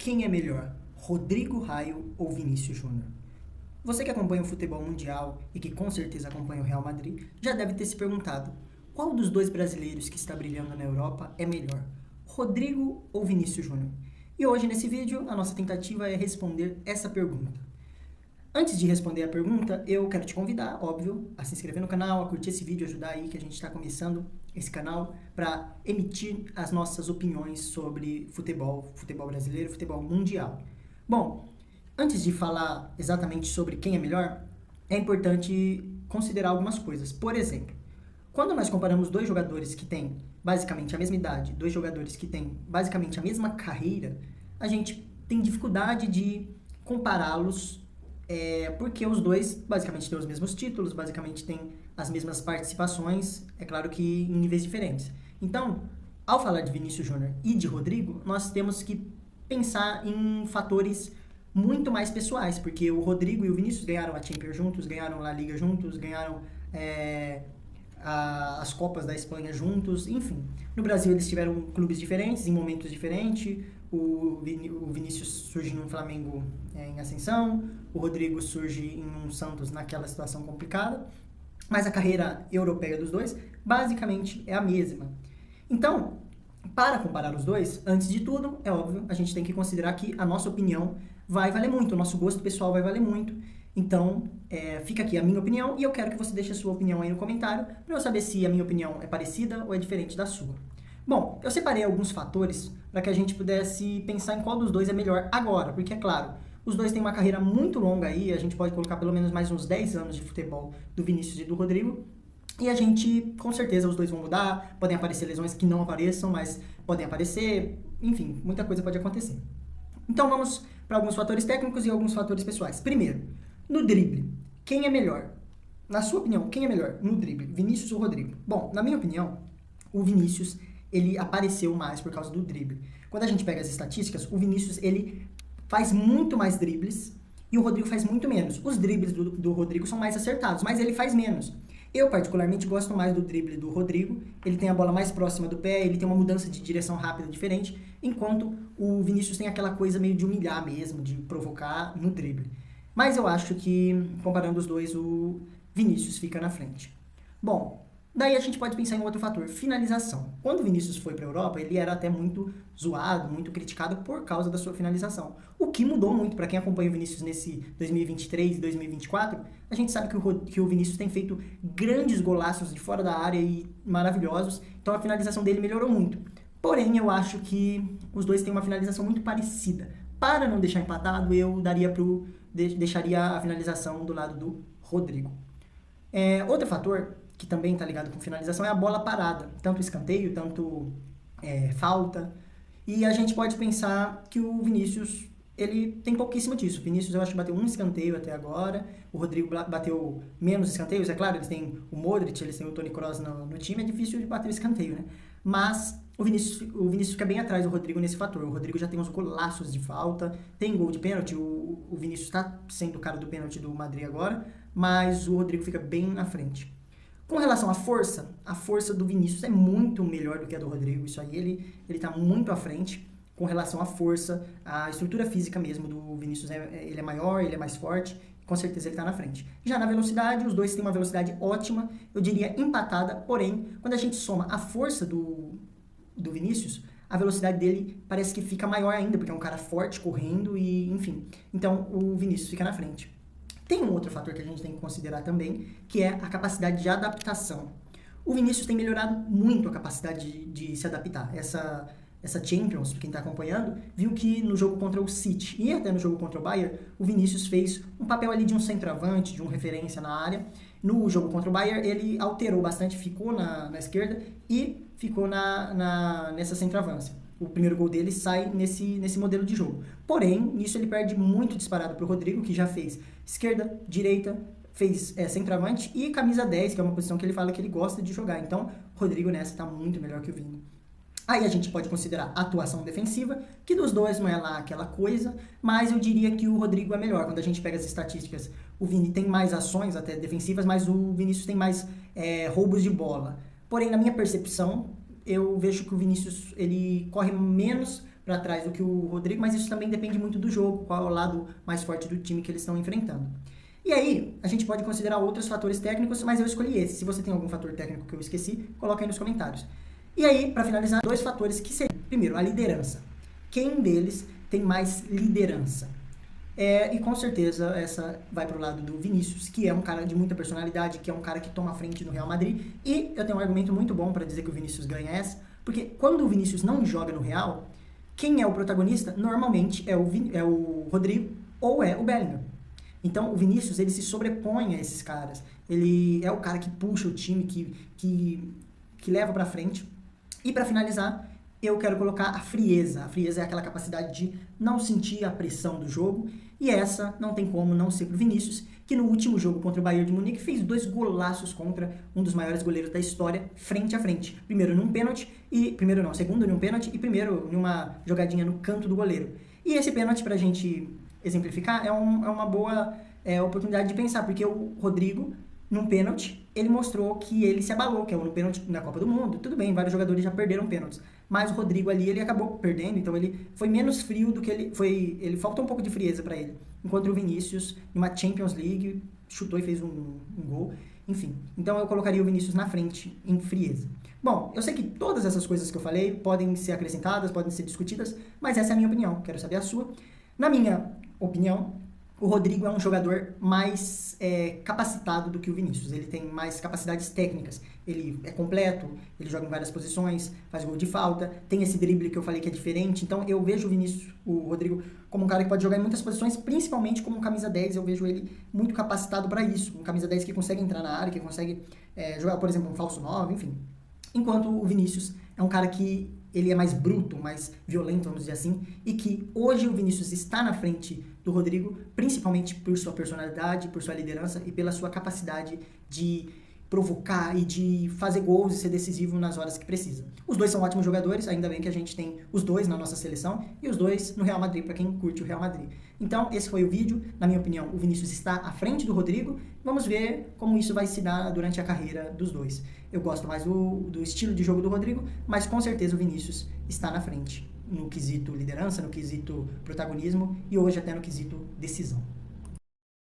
Quem é melhor, Rodrigo Raio ou Vinícius Júnior? Você que acompanha o futebol mundial e que com certeza acompanha o Real Madrid, já deve ter se perguntado qual dos dois brasileiros que está brilhando na Europa é melhor, Rodrigo ou Vinícius Júnior? E hoje nesse vídeo a nossa tentativa é responder essa pergunta. Antes de responder a pergunta, eu quero te convidar, óbvio, a se inscrever no canal, a curtir esse vídeo, ajudar aí que a gente está começando esse canal para emitir as nossas opiniões sobre futebol brasileiro, futebol mundial. Bom, antes de falar exatamente sobre quem é melhor, é importante considerar algumas coisas. Por exemplo, quando nós comparamos dois jogadores que têm basicamente a mesma idade, dois jogadores que têm basicamente a mesma carreira, a gente tem dificuldade de compará-los porque os dois basicamente têm os mesmos títulos, basicamente têm as mesmas participações, é claro que em níveis diferentes. Então, ao falar de Vinícius Júnior e de Rodrigo, nós temos que pensar em fatores muito mais pessoais, porque o Rodrigo e o Vinícius ganharam a Champions juntos, ganharam a Liga juntos, ganharam as Copas da Espanha juntos, enfim. No Brasil eles tiveram clubes diferentes, em momentos diferentes. O Vinícius surge no Flamengo em ascensão, o Rodrigo surge em um Santos naquela situação complicada, mas a carreira europeia dos dois basicamente é a mesma. Então, para comparar os dois, antes de tudo, é óbvio, a gente tem que considerar que a nossa opinião vai valer muito, o nosso gosto pessoal vai valer muito. Então, fica aqui a minha opinião e eu quero que você deixe a sua opinião aí no comentário para eu saber se a minha opinião é parecida ou é diferente da sua. Bom, eu separei alguns fatores para que a gente pudesse pensar em qual dos dois é melhor agora, porque é claro, os dois têm uma carreira muito longa aí, a gente pode colocar pelo menos mais uns 10 anos de futebol do Vinícius e do Rodrigo, e a gente, com certeza, os dois vão mudar, podem aparecer lesões que não apareçam, mas podem aparecer, enfim, muita coisa pode acontecer. Então vamos para alguns fatores técnicos e alguns fatores pessoais. Primeiro, no drible, quem é melhor? Na sua opinião, quem é melhor no drible, Vinícius ou Rodrigo? Bom, na minha opinião, o Vinícius ele apareceu mais por causa do drible. Quando a gente pega as estatísticas, o Vinícius ele faz muito mais dribles e o Rodrigo faz muito menos. Os dribles do Rodrigo são mais acertados, mas ele faz menos. Eu particularmente gosto mais do drible do Rodrigo, ele tem a bola mais próxima do pé, ele tem uma mudança de direção rápida diferente, enquanto o Vinícius tem aquela coisa meio de humilhar mesmo, de provocar no drible. Mas eu acho que, comparando os dois, o Vinícius fica na frente. Bom, daí a gente pode pensar em outro fator, finalização. Quando o Vinícius foi para a Europa, ele era até muito zoado, muito criticado por causa da sua finalização. O que mudou muito para quem acompanha o Vinícius nesse 2023 e 2024, a gente sabe que o Vinícius tem feito grandes golaços de fora da área e maravilhosos, então a finalização dele melhorou muito. Porém, eu acho que os dois têm uma finalização muito parecida. Para não deixar empatado, eu deixaria a finalização do lado do Rodrigo. Outro fator que também está ligado com finalização é a bola parada, tanto escanteio, tanto falta. E a gente pode pensar que o Vinícius, ele tem pouquíssimo disso. O Vinícius eu acho que bateu um escanteio até agora, o Rodrigo bateu menos escanteios, é claro, eles têm o Modric, eles têm o Toni Kroos no time, é difícil de bater o escanteio, né? Mas o Vinícius fica bem atrás do Rodrigo nesse fator. O Rodrigo já tem uns golaços de falta, tem gol de pênalti, o Vinícius está sendo o cara do pênalti do Madrid agora, mas o Rodrigo fica bem na frente. Com relação à força, a força do Vinícius é muito melhor do que a do Rodrigo. Isso aí ele está muito à frente com relação à força, a estrutura física mesmo do Vinícius. Ele é maior, ele é mais forte, com certeza ele está na frente. Já na velocidade, os dois têm uma velocidade ótima, eu diria empatada, porém, quando a gente soma a força do Vinícius, a velocidade dele parece que fica maior ainda, porque é um cara forte, correndo e enfim. Então o Vinícius fica na frente. Tem um outro fator que a gente tem que considerar também, que é a capacidade de adaptação. O Vinícius tem melhorado muito a capacidade de se adaptar. Essa Champions, quem está acompanhando, viu que no jogo contra o City e até no jogo contra o Bayern, o Vinícius fez um papel ali de um centroavante, de um referência na área. No jogo contra o Bayern, ele alterou bastante, ficou na esquerda e ficou nessa centroavância. O primeiro gol dele sai nesse modelo de jogo. Porém, nisso ele perde muito disparado para o Rodrigo, que já fez esquerda, direita, fez centroavante e camisa 10, que é uma posição que ele fala que ele gosta de jogar. Então, o Rodrigo nessa está muito melhor que o Vini. Aí a gente pode considerar a atuação defensiva, que dos dois não é lá aquela coisa, mas eu diria que o Rodrigo é melhor. Quando a gente pega as estatísticas, o Vini tem mais ações até defensivas, mas o Vinícius tem mais roubos de bola. Porém, na minha percepção, eu vejo que o Vinícius ele corre menos para trás do que o Rodrigo, mas isso também depende muito do jogo, qual é o lado mais forte do time que eles estão enfrentando. E aí, a gente pode considerar outros fatores técnicos, mas eu escolhi esse. Se você tem algum fator técnico que eu esqueci, coloca aí nos comentários. E aí, para finalizar, 2 fatores que seriam, primeiro, a liderança. Quem deles tem mais liderança? E com certeza essa vai pro lado do Vinícius, que é um cara de muita personalidade, que é um cara que toma a frente no Real Madrid. E eu tenho um argumento muito bom para dizer que o Vinícius ganha essa, porque quando o Vinícius não joga no Real, quem é o protagonista normalmente é o Rodrigo ou é o Bellingham. Então o Vinícius ele se sobrepõe a esses caras. Ele é o cara que puxa o time, que leva para frente. E para finalizar, eu quero colocar a frieza. A frieza é aquela capacidade de não sentir a pressão do jogo. E essa não tem como não ser pro Vinícius, que no último jogo contra o Bayern de Munique fez 2 golaços contra um dos maiores goleiros da história, frente a frente. Segundo num pênalti e primeiro numa jogadinha no canto do goleiro. E esse pênalti, pra gente exemplificar, é uma boa oportunidade de pensar, porque o Rodrigo, num pênalti, ele mostrou que ele se abalou, que é no pênalti na Copa do Mundo. Tudo bem, vários jogadores já perderam pênaltis, mas o Rodrigo ali, ele acabou perdendo, então ele foi menos frio do que ele faltou um pouco de frieza para ele. Enquanto o Vinícius, numa Champions League, chutou e fez um gol, enfim. Então eu colocaria o Vinícius na frente em frieza. Bom, eu sei que todas essas coisas que eu falei podem ser acrescentadas, podem ser discutidas, mas essa é a minha opinião, quero saber a sua. Na minha opinião, o Rodrigo é um jogador mais capacitado do que o Vinícius. Ele tem mais capacidades técnicas. Ele é completo, ele joga em várias posições, faz gol de falta, tem esse drible que eu falei que é diferente. Então eu vejo o Rodrigo, como um cara que pode jogar em muitas posições, principalmente como um camisa 10. Eu vejo ele muito capacitado para isso. Um camisa 10 que consegue entrar na área, que consegue jogar, por exemplo, um falso 9, enfim. Enquanto o Vinícius é um cara que ele é mais bruto, mais violento, vamos dizer assim, e que hoje o Vinícius está na frente do Rodrigo, principalmente por sua personalidade, por sua liderança e pela sua capacidade de provocar e de fazer gols e ser decisivo nas horas que precisa. Os dois são ótimos jogadores, ainda bem que a gente tem os dois na nossa seleção e os dois no Real Madrid, para quem curte o Real Madrid. Então, esse foi o vídeo. Na minha opinião, o Vinícius está à frente do Rodrigo. Vamos ver como isso vai se dar durante a carreira dos dois. Eu gosto mais do estilo de jogo do Rodrigo, mas com certeza o Vinícius está na frente no quesito liderança, no quesito protagonismo e hoje até no quesito decisão.